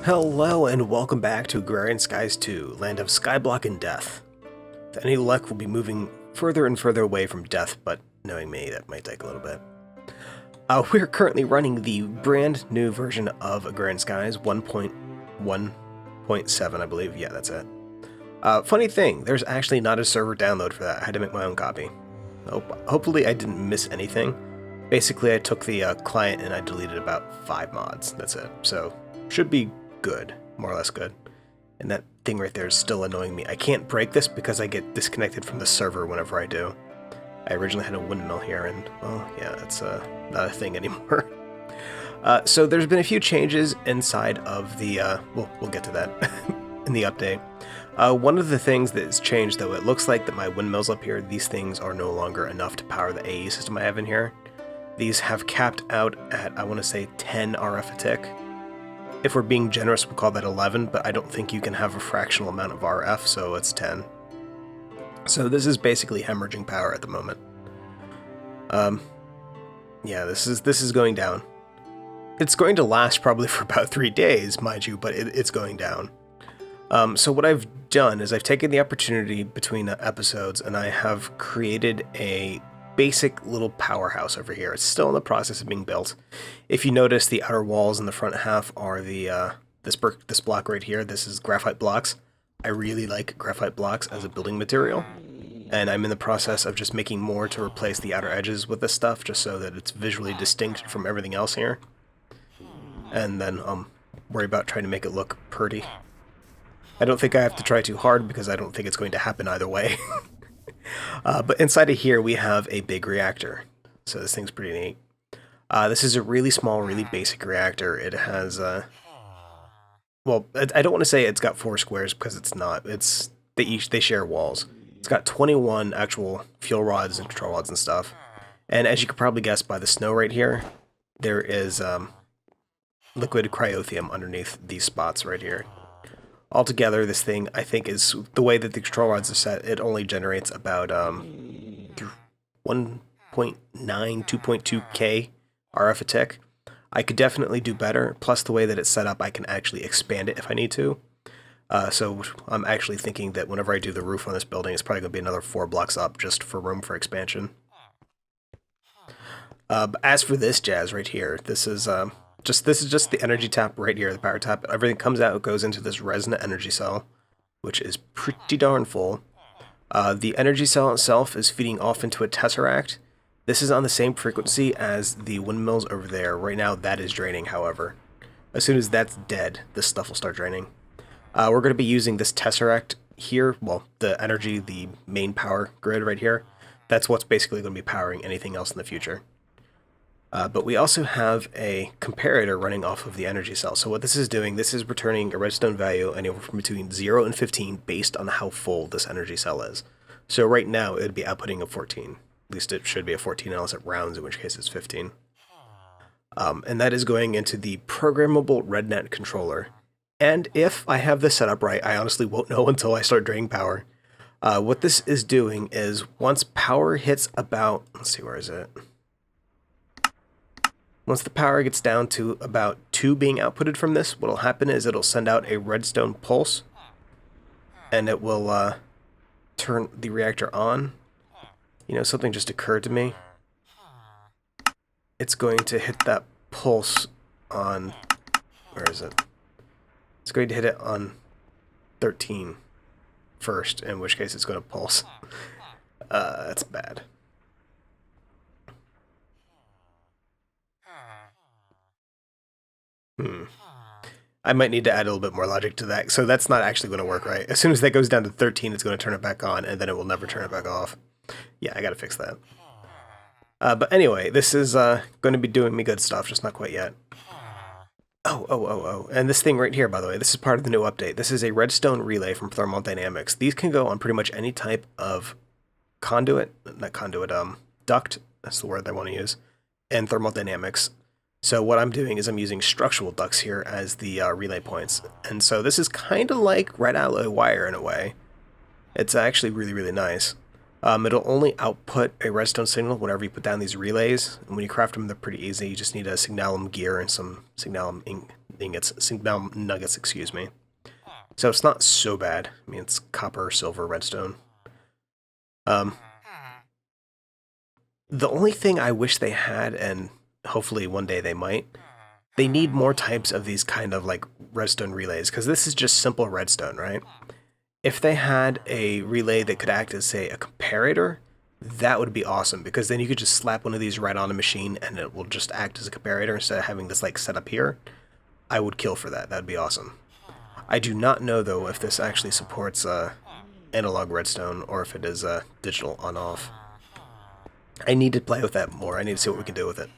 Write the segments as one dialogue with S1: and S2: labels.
S1: Hello and welcome back to Agrarian Skies 2, Land of Skyblock and Death. With any luck, we'll be moving further and further away from death, but knowing me, that might take a little bit. We're currently running the brand new version of Agrarian Skies 1.1.7, I believe. Yeah, that's it. Funny thing, there's actually not a server download for that. I had to make my own copy. Hopefully I didn't miss anything. Basically, I took the client and I deleted about 5 mods. That's it. So, should be good, more or less good. And that thing right there is still annoying me. I can't break this because I get disconnected from the server whenever I do. I originally had a windmill here and, well, yeah, it's not a thing anymore. So there's been a few changes inside of the, we'll get to that in the update. One of the things that has changed, though, it looks like that my windmills up here, these things are no longer enough to power the AE system I have in here. These have capped out at, I want to say, 10 RF a tick. If we're being generous, we'll call that 11, but I don't think you can have a fractional amount of RF, so it's 10. So this is basically hemorrhaging power at the moment. Yeah, this is going down. It's going to last probably for about 3 days, mind you, but it's going down. So what I've done is I've taken the opportunity between episodes and I have created a basic little powerhouse over here. It's still in the process of being built. If you notice, the outer walls in the front half are the this block right here. This is graphite blocks. I really like graphite blocks as a building material, and I'm in the process of just making more to replace the outer edges with this stuff, just so that it's visually distinct from everything else here. And then worry about trying to make it look pretty. I don't think I have to try too hard because I don't think it's going to happen either way. But inside of here we have a big reactor, so this thing's pretty neat. This is a really small, really basic reactor. It has, well, I don't want to say it's got 4 squares because it's not. They share walls. It's got 21 actual fuel rods and control rods and stuff. And as you could probably guess by the snow right here, there is liquid cryotheum underneath these spots right here. Altogether, this thing, I think, is the way that the control rods are set, it only generates about 1.9, 2.2k RF a tick. I could definitely do better, plus the way that it's set up, I can actually expand it if I need to. So I'm actually thinking that whenever I do the roof on this building, it's probably going to be another 4 blocks up just for room for expansion. But as for this jazz right here, this is just the energy tap right here, the power tap. Everything comes out, it goes into this resonant energy cell, which is pretty darn full. The energy cell itself is feeding off into a tesseract. This is on the same frequency as the windmills over there. Right now, that is draining, however. As soon as that's dead, this stuff will start draining. We're going to be using this tesseract here, well, the main power grid right here. That's what's basically going to be powering anything else in the future. But we also have a comparator running off of the energy cell. So what this is doing, this is returning a redstone value anywhere from between 0 and 15 based on how full this energy cell is. So right now it would be outputting a 14. At least it should be a 14 unless it rounds, in which case it's 15. And that is going into the programmable RedNet controller. And if I have this set up right, I honestly won't know until I start draining power. What this is doing is once power hits about, let's see, where is it? Once the power gets down to about 2 being outputted from this, what will happen is it'll send out a redstone pulse, and it will turn the reactor on. You know, something just occurred to me. It's going to hit that pulse on, where is it? It's going to hit it on 13 first, in which case it's going to pulse. That's bad. I might need to add a little bit more logic to that. So that's not actually going to work right. As soon as that goes down to 13, it's going to turn it back on, and then it will never turn it back off. Yeah, I got to fix that. But anyway, this is going to be doing me good stuff, just not quite yet. Oh. And this thing right here, by the way, this is part of the new update. This is a redstone relay from Thermodynamics. These can go on pretty much any type of duct, that's the word I want to use, in Thermodynamics. So what I'm doing is I'm using structural ducts here as the relay points. And so this is kind of like red alloy wire in a way. It's actually really, really nice. It'll only output a redstone signal whenever you put down these relays, and when you craft them, they're pretty easy. You just need a signalum gear and some signalum ingots, signalum nuggets, excuse me. So it's not so bad. I mean, it's copper, silver, redstone. The only thing I wish they had, and hopefully one day they might, they need more types of these kind of like redstone relays, because this is just simple redstone, right? If they had a relay that could act as, say, a comparator, that would be awesome, because then you could just slap one of these right on a machine and it will just act as a comparator instead of having this like set up here. I would kill for that. That'd be awesome. I do not know, though, if this actually supports analog redstone or if it is digital on-off. I need to play with that more. I need to see what we can do with it.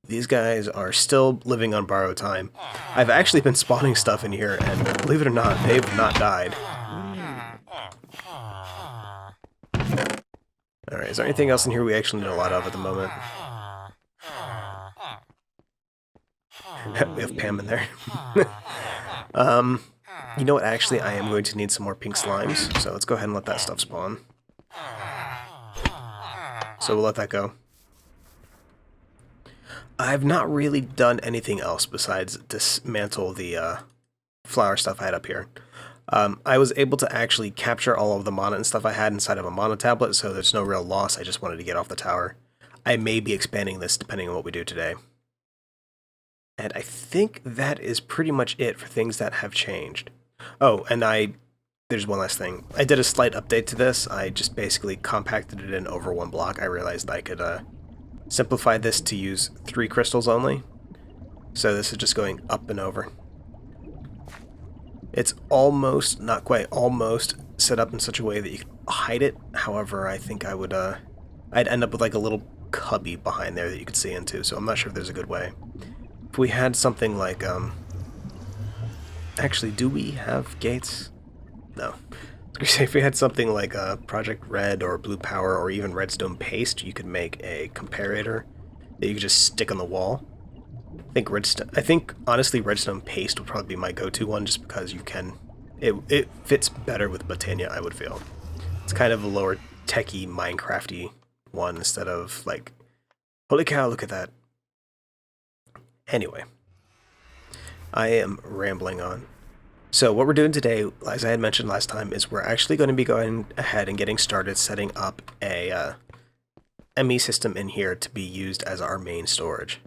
S1: These guys are still living on borrowed time. I've actually been spawning stuff in here, and believe it or not, they've not died. Alright, is there anything else in here we actually need a lot of at the moment? We have Pam in there. You know what, actually, I am going to need some more pink slimes, so let's go ahead and let that stuff spawn. So we'll let that go. I've not really done anything else besides dismantle the flower stuff I had up here. I was able to actually capture all of the mana and stuff I had inside of a mana tablet, so there's no real loss. I just wanted to get off the tower. I may be expanding this depending on what we do today. And I think that is pretty much it for things that have changed. Oh, and there's one last thing. I did a slight update to this. I just basically compacted it in over one block. I realized I could simplify this to use 3 crystals only. So this is just going up and over. It's almost, not quite, almost set up in such a way that you can hide it. However, I think I would, I'd end up with like a little cubby behind there that you could see into, so I'm not sure if there's a good way. If we had something like, actually, do we have gates? No. I was gonna say, if we had something like Project Red or Blue Power or even Redstone Paste, you could make a comparator that you could just stick on the wall. I think honestly Redstone Paste would probably be my go-to one, just because you can, it fits better with Botania, I would feel. It's kind of a lower techie, Minecrafty one instead of like, holy cow, look at that. Anyway, I am rambling on. So what we're doing today, as I had mentioned last time, is we're actually going to be going ahead and getting started setting up a ME system in here to be used as our main storage.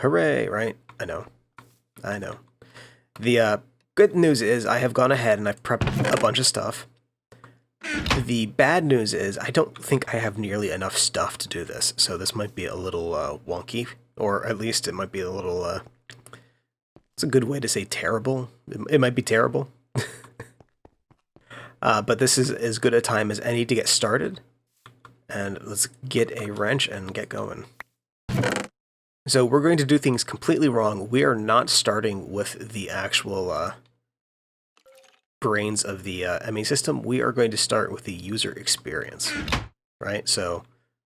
S1: Hooray, right? I know. The good news is I have gone ahead and I've prepped a bunch of stuff. The bad news is I don't think I have nearly enough stuff to do this, so this might be a little wonky, or at least it might be a little, it's a good way to say terrible. It might be terrible. But this is as good a time as any to get started. And let's get a wrench and get going. So we're going to do things completely wrong. We are not starting with the actual brains of the ME system. We are going to start with the user experience, right? So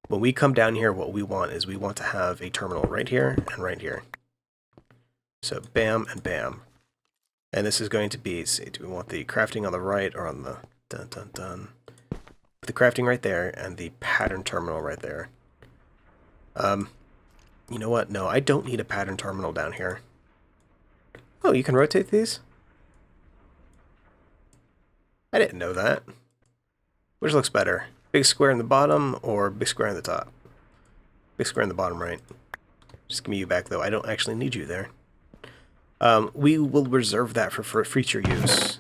S1: when we come down here, what we want is we want to have a terminal right here and right here. So bam and bam. And this is going to be, see, do we want the crafting on the right or on the the crafting right there and the pattern terminal right there. You know what? No, I don't need a pattern terminal down here. Oh, you can rotate these? I didn't know that. Which looks better? Big square in the bottom or big square in the top? Big square in the bottom right. Just give me you back though. I don't actually need you there. We will reserve that for future use.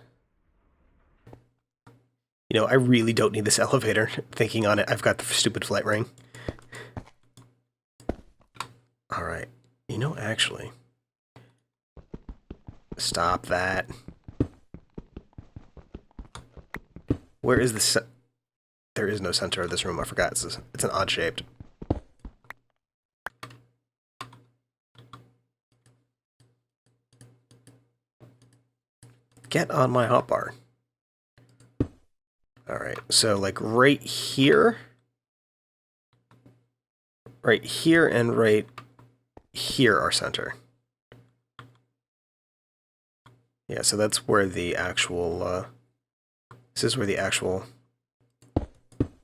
S1: You know, I really don't need this elevator. Thinking on it, I've got the stupid flight ring. Alright. You know, actually... Stop that. Where is the there is no center of this room, I forgot. It's an odd shaped. Get on my hotbar. Alright, so like right here and right here are center. Yeah, so that's where the actual This is where the actual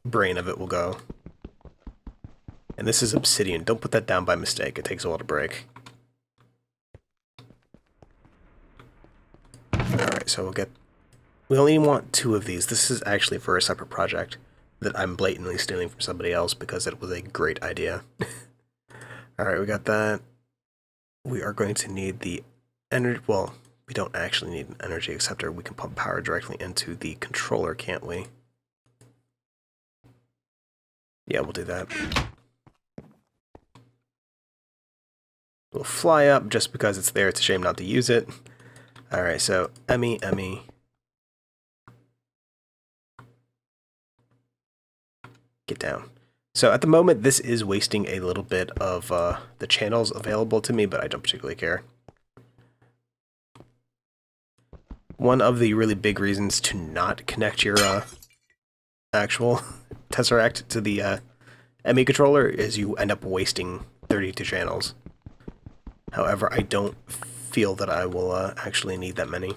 S1: brain of it will go. And this is obsidian. Don't put that down by mistake. It takes a while to break. Alright, so we only want 2 of these. This is actually for a separate project that I'm blatantly stealing from somebody else because it was a great idea. Alright, we got that. We are going to need the energy. Well, we don't actually need an energy acceptor. We can pump power directly into the controller, can't we? Yeah, we'll do that. We'll fly up just because it's there. It's a shame not to use it. Alright, so Emmy. Get down. So at the moment, this is wasting a little bit of the channels available to me, but I don't particularly care. One of the really big reasons to not connect your actual Tesseract to the ME controller is you end up wasting 32 channels. However, I don't feel that I will actually need that many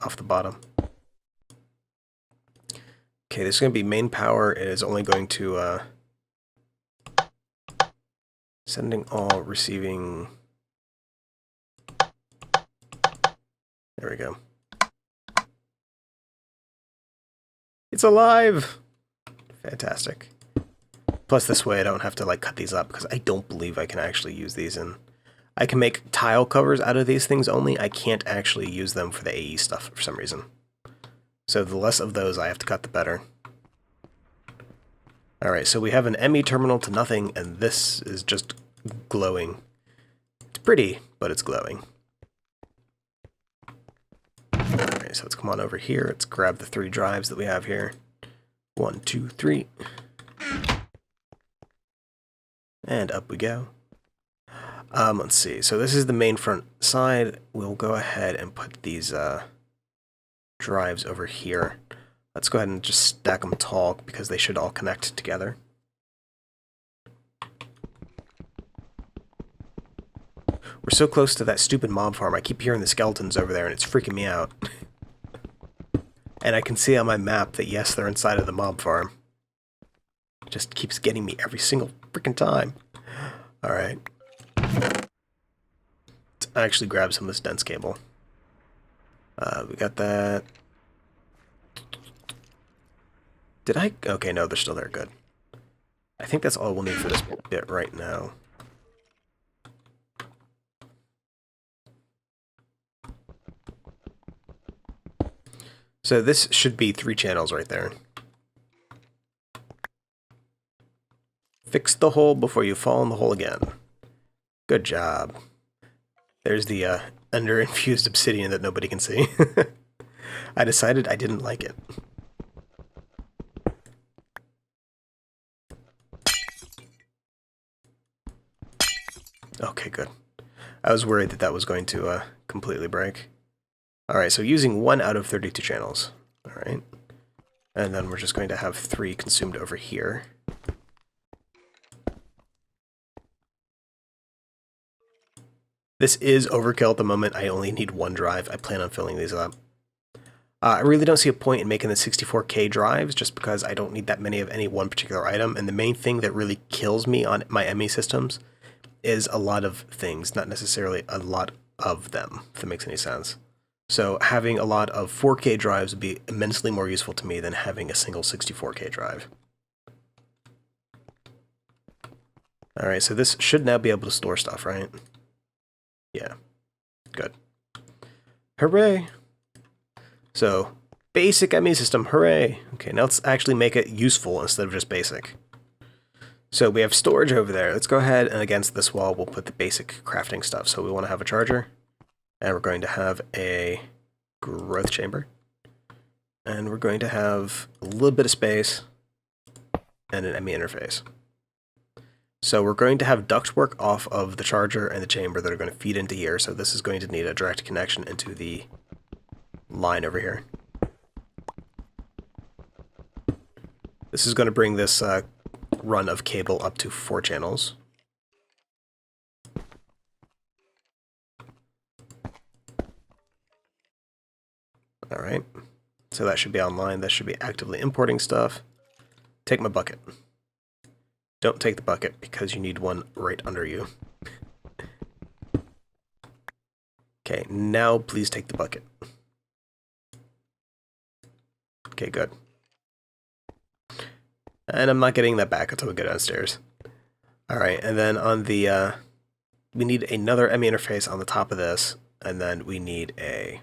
S1: off the bottom. Okay, this is going to be main power. It is only going to sending all, receiving. There we go. It's alive! Fantastic. Plus this way I don't have to like cut these up because I don't believe I can actually use these in. I can make tile covers out of these things only. I can't actually use them for the AE stuff for some reason. So the less of those I have to cut, the better. Alright, so we have an ME terminal to nothing, and this is just glowing. It's pretty, but it's glowing. Alright, so let's come on over here. Let's grab the 3 drives that we have here. 1, 2, 3. And up we go. Let's see. So this is the main front side. We'll go ahead and put these drives over here. Let's go ahead and just stack them tall because they should all connect together. We're so close to that stupid mob farm. I keep hearing the skeletons over there and it's freaking me out. And I can see on my map that yes, they're inside of the mob farm. It just keeps getting me every single freaking time. Alright. Let's actually grab some of this dense cable. We got that. Did I? Okay, no, they're still there. Good. I think that's all we'll need for this bit right now. So this should be 3 channels right there. Fix the hole before you fall in the hole again. Good job. There's the under-infused obsidian that nobody can see. I decided I didn't like it. Okay, good. I was worried that that was going to completely break. Alright, so using 1 out of 32 channels. Alright. And then we're just going to have 3 consumed over here. This is overkill at the moment. I only need 1 drive. I plan on filling these up. I really don't see a point in making the 64K drives just because I don't need that many of any one particular item. And the main thing that really kills me on my ME systems is a lot of things, not necessarily a lot of them, if that makes any sense. So having a lot of 4K drives would be immensely more useful to me than having a single 64K drive. Alright, so this should now be able to store stuff, right? Yeah. Good. Hooray! So, basic ME system, hooray! Okay, now let's actually make it useful instead of just basic. So we have storage over there. Let's go ahead and against this wall we'll put the basic crafting stuff. So we want to have a charger, and we're going to have a growth chamber, and we're going to have a little bit of space, and an ME interface. So we're going to have ductwork off of the charger and the chamber that are going to feed into here, so this is going to need a direct connection into the line over here. This is going to bring this run of cable up to 4 channels. Alright, So that should be online. That should be actively importing stuff. Take my bucket. Don't take the bucket because you need one right under you. Okay, now please take the bucket. Okay, good. And I'm not getting that back until we go downstairs. Alright, and then on the, we need another ME interface on the top of this, and then we need a...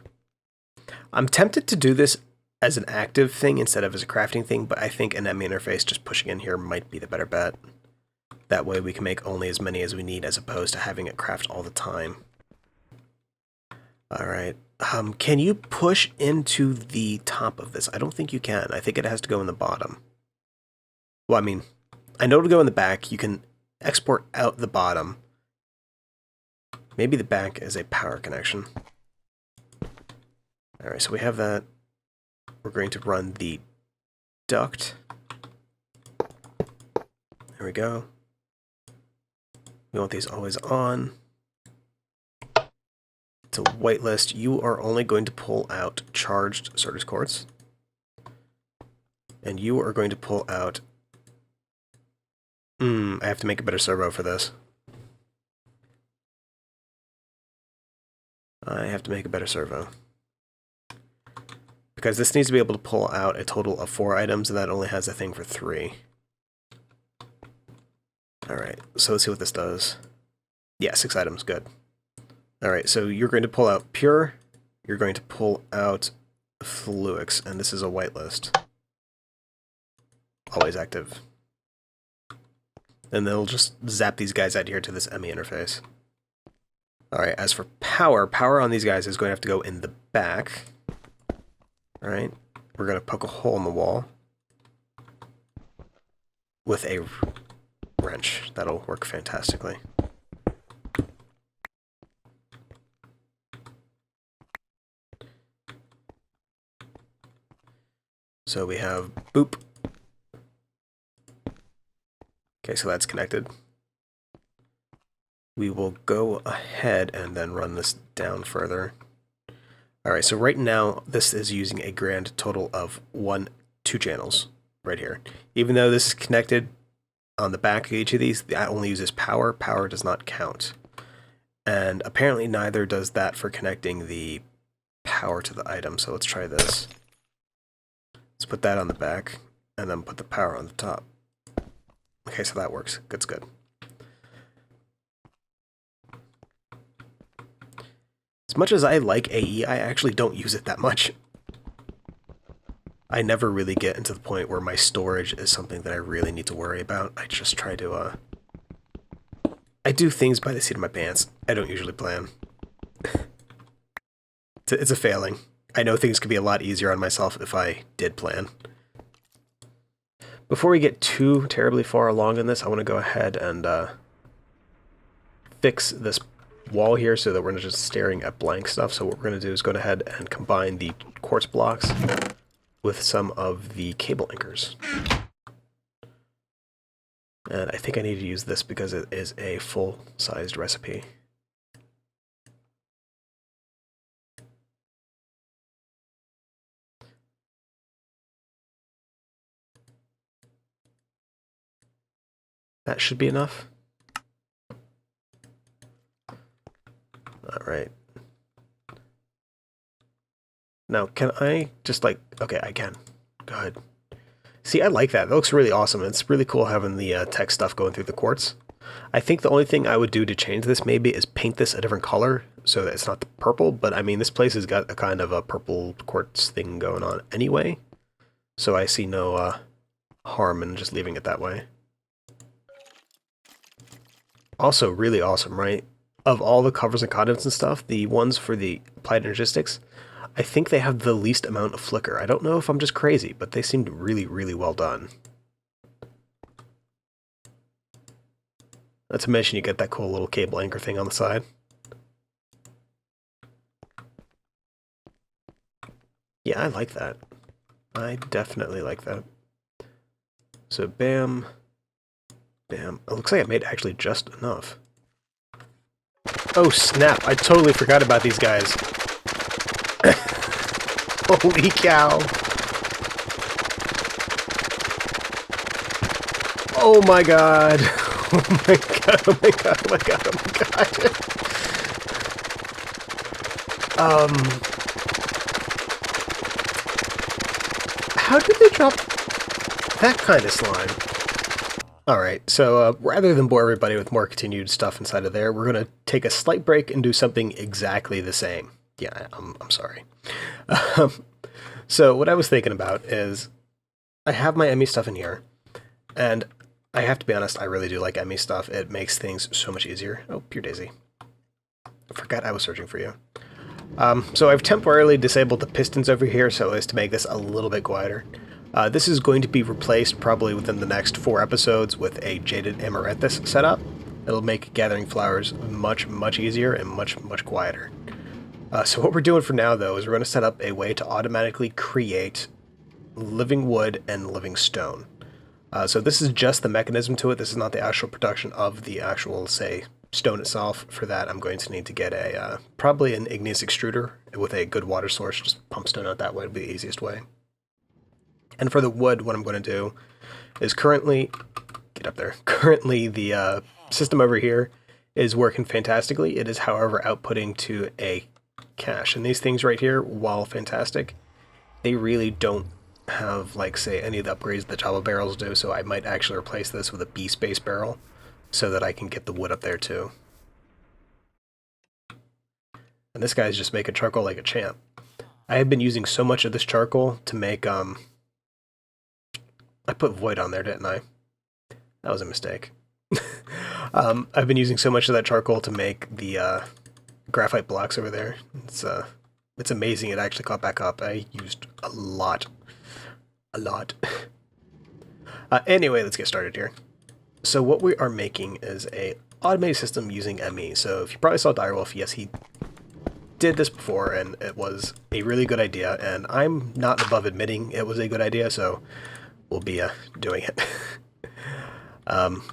S1: I'm tempted to do this as an active thing instead of as a crafting thing, but I think an ME interface just pushing in here might be the better bet. That way we can make only as many as we need as opposed to having it craft all the time. Alright, can you push into the top of this? I don't think you can. I think it has to go in the bottom. Well, I mean, I know to go in the back. You can export out the bottom. Maybe the back is a power connection. Alright, so we have that. We're going to run the duct. There we go. We want these always on. To whitelist, you are only going to pull out charged Certus quartz. And you are going to pull out... I have to make a better servo for this. I have to make a better servo. Because this needs to be able to pull out a total of 4 items, and that only has a thing for 3. Alright, so let's see what this does. Yeah, 6 items, good. Alright, so you're going to pull out pure, you're going to pull out fluix, and this is a whitelist. Always active. And they'll just zap these guys out here to this ME interface. Alright, as for power, power on these guys is going to have to go in the back. Alright, we're going to poke a hole in the wall with a wrench. That'll work fantastically. So we have boop. Okay, so that's connected. We will go ahead and then run this down further. Alright, so right now this is using a grand total of 2 channels right here. Even though this is connected on the back of each of these, that only uses power. Power does not count. And apparently neither does that for connecting the power to the item, so let's try this. Let's put that on the back, and then put the power on the top. Okay, so that works. That's good. As much as I like AE, I actually don't use it that much. I never really get into the point where my storage is something that I really need to worry about. I just try to, I do things by the seat of my pants. I don't usually plan. It's a failing. I know things could be a lot easier on myself if I did plan. Before we get too terribly far along in this, I want to go ahead and fix this wall here so that we're not just staring at blank stuff. So what we're going to do is go ahead and combine the quartz blocks with some of the cable anchors. And I think I need to use this because it is a full-sized recipe. That should be enough. Alright. Now, can I just like... Okay, I can. Go ahead. See, I like that. That looks really awesome. It's really cool having the tech stuff going through the quartz. I think the only thing I would do to change this maybe is paint this a different color so that it's not the purple, but I mean, this place has got a kind of a purple quartz thing going on anyway, so I see no harm in just leaving it that way. Also, really awesome, right? Of all the covers and contents and stuff, the ones for the applied energistics, I think they have the least amount of flicker. I don't know if I'm just crazy, but they seemed really, really well done. Not to mention you get that cool little cable anchor thing on the side. Yeah, I like that. I definitely like that. So bam, bam. It looks like I made actually just enough. Oh snap, I totally forgot about these guys. Holy cow. Oh my god. Oh my god, oh my god, oh my god, oh my god. How did they drop that kind of slime? Alright, so rather than bore everybody with more continued stuff inside of there, we're going to take a slight break and do something exactly the same. Yeah, I'm sorry. So what I was thinking about is I have my Emmy stuff in here, and I have to be honest, I really do like Emmy stuff. It makes things so much easier. Oh, pure daisy. I forgot I was searching for you. So I've temporarily disabled the pistons over here so as to make this a little bit quieter. This is going to be replaced probably within the next 4 episodes with a Jaded Amaranthus setup. It'll make gathering flowers much, much easier and much, much quieter. So what we're doing for now, though, is we're going to set up a way to automatically create living wood and living stone. So this is just the mechanism to it. This is not the actual production of the actual, say, stone itself. For that, I'm going to need to get a probably an igneous extruder with a good water source. Just pump stone out that way would be the easiest way. And for the wood, what I'm going to do is currently the system over here is working fantastically. It is, however, outputting to a cache. And these things right here, while fantastic, they really don't have, like, say, any of the upgrades that Java barrels do, so I might actually replace this with a B-space barrel so that I can get the wood up there too. And this guy's just making charcoal like a champ. I have been using so much of this charcoal to make, I put void on there, didn't I? That was a mistake. I've been using so much of that charcoal to make the graphite blocks over there. It's amazing it actually caught back up. I used a lot. Anyway, let's get started here. So what we are making is a automated system using ME. So if you probably saw Direwolf, yes, he did this before, and it was a really good idea, and I'm not above admitting it was a good idea, so we'll be doing it.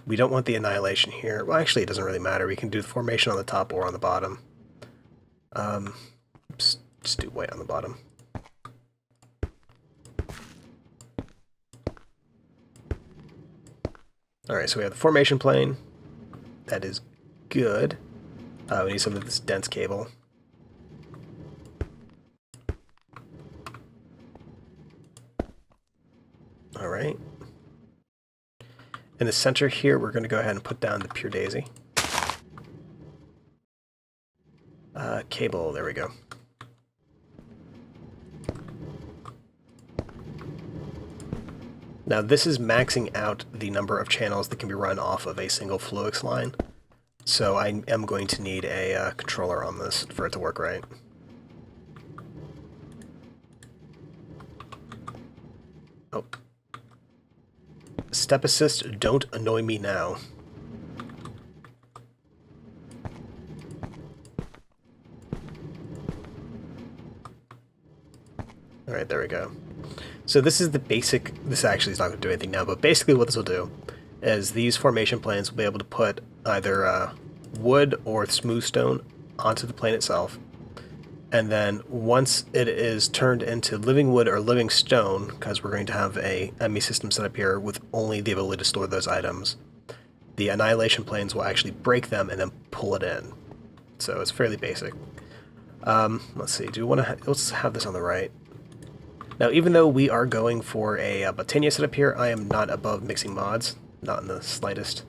S1: We don't want the annihilation here. Well, actually, it doesn't really matter. We can do the formation on the top or on the bottom. Just do white on the bottom. Alright, so we have the formation plane. That is good. We need some of this dense cable. Alright. In the center here, we're going to go ahead and put down the pure daisy. Cable, there we go. Now this is maxing out the number of channels that can be run off of a single Fluix line. So I am going to need a controller on this for it to work right. Oh. Step assist, don't annoy me now. Alright, there we go. So this is the basic, this actually is not going to do anything now, but basically what this will do is these formation planes will be able to put either wood or smooth stone onto the plane itself. And then once it is turned into living wood or living stone, because we're going to have a ME system set up here with only the ability to store those items, the annihilation planes will actually break them and then pull it in. So it's fairly basic. Let's see, do we want to, let's have this on the right. Now, even though we are going for a Botania setup here, I am not above mixing mods, not in the slightest.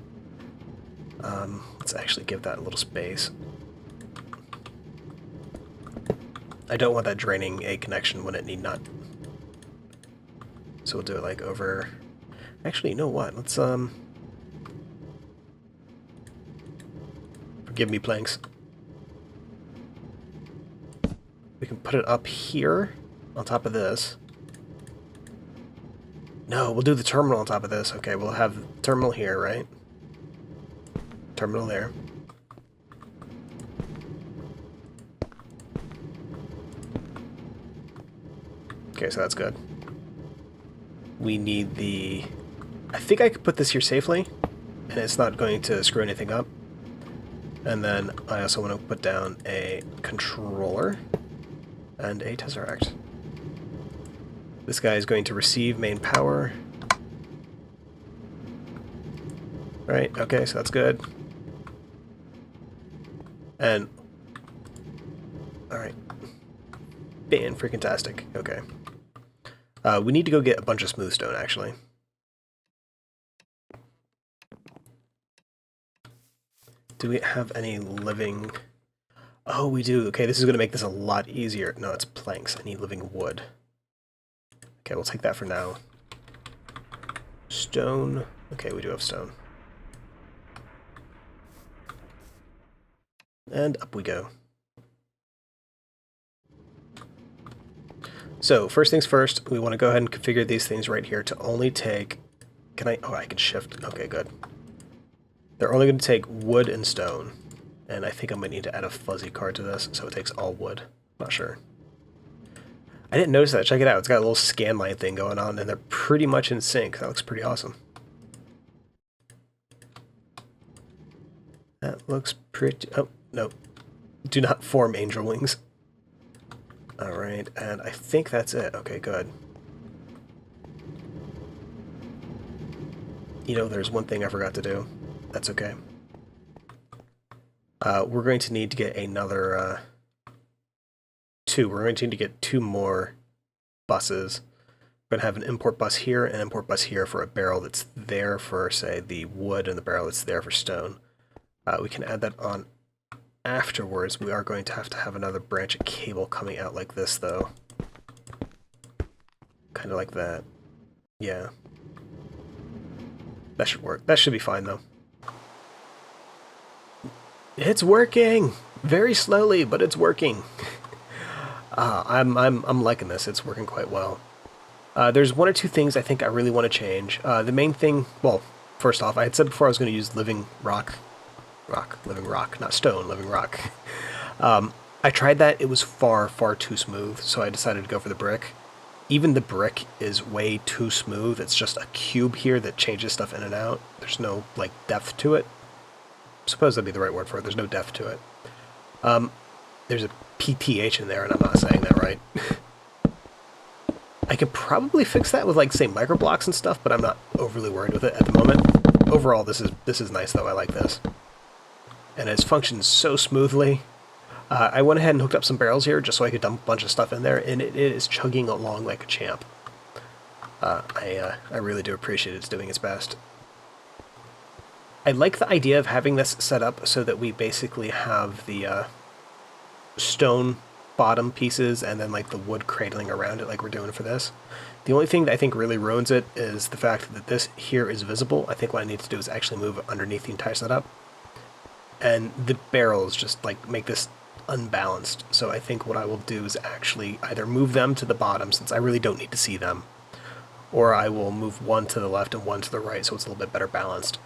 S1: Let's actually give that a little space. I don't want that draining a connection when it need not. So we'll do it like over... Actually, you know what? Let's, forgive me, planks. We can put it up here on top of this. No, we'll do the terminal on top of this. Okay, we'll have terminal here, right? Terminal there. Okay, so that's good. We need the... I think I could put this here safely, and it's not going to screw anything up. And then I also want to put down a controller and a tesseract. This guy is going to receive main power. Right, okay, so that's good. And... Alright. Bam, freaking tastic. Okay. We need to go get a bunch of smooth stone, actually. Do we have any living... Oh, we do. Okay, this is going to make this a lot easier. No, it's planks. I need living wood. Okay, we'll take that for now. Stone. Okay, we do have stone. And up we go. So, first things first, we want to go ahead and configure these things right here to only take... Can I... Oh, I can shift. Okay, good. They're only going to take wood and stone. And I think I'm going to need to add a fuzzy card to this, so it takes all wood. Not sure. I didn't notice that. Check it out. It's got a little scan line thing going on, and they're pretty much in sync. That looks pretty awesome. That looks pretty... Oh, no. Do not form angel wings. Alright, and I think that's it. Okay, good. You know, there's one thing I forgot to do. That's okay. We're going to need to get another... We're going to need to get 2 more buses. We're going to have an import bus here and an import bus here for a barrel that's there for, say, the wood and the barrel that's there for stone. We can add that on afterwards. We are going to have another branch of cable coming out like this, though. Kind of like that. Yeah. That should work. That should be fine, though. It's working! Very slowly, but it's working. I'm liking this. It's working quite well. There's 1 or 2 things I think I really want to change. The main thing, well, first off, I had said before I was going to use living rock, not stone, living rock. I tried that. It was far too smooth, so I decided to go for the brick. Even the brick is way too smooth. It's just a cube here that changes stuff in and out. There's no, like, depth to it. I suppose that'd be the right word for it. There's no depth to it. There's a PTH in there, and I'm not saying that right. I could probably fix that with, like, say, microblocks and stuff, but I'm not overly worried with it at the moment. Overall, this is nice, though. I like this. And it's functioned so smoothly. I went ahead and hooked up some barrels here just so I could dump a bunch of stuff in there, and it is chugging along like a champ. I really do appreciate it's doing its best. I like the idea of having this set up so that we basically have the stone bottom pieces and then like the wood cradling around it like we're doing for this. The only thing that I think really ruins it is the fact that this here is visible. I think what I need to do is actually move underneath the entire setup. And the barrels just like make this unbalanced. So I think what I will do is actually either move them to the bottom since I really don't need to see them, or I will move one to the left and one to the right so it's a little bit better balanced.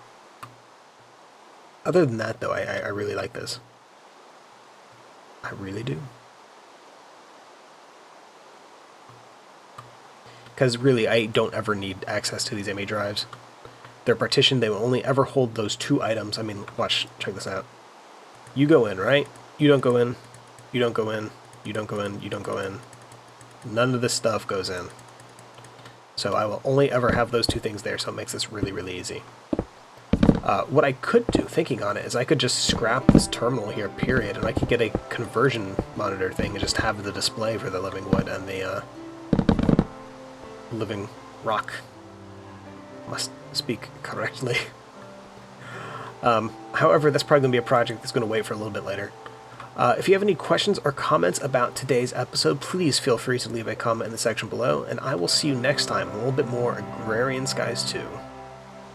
S1: Other than that, though, I really like this. I really do. Because really, I don't ever need access to these MA drives. They're partitioned, they will only ever hold those 2 items. I mean, watch, check this out. You go in, right? You don't go in. You don't go in. You don't go in. You don't go in. None of this stuff goes in. So I will only ever have those 2 things there, so it makes this really, really easy. What I could do, thinking on it, is I could just scrap this terminal here, period, and I could get a conversion monitor thing and just have the display for the living wood and the living rock. Must speak correctly. However, that's probably going to be a project that's going to wait for a little bit later. If you have any questions or comments about today's episode, please feel free to leave a comment in the section below, and I will see you next time, a little bit more Agrarian Skies 2.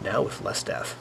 S1: Now with less death.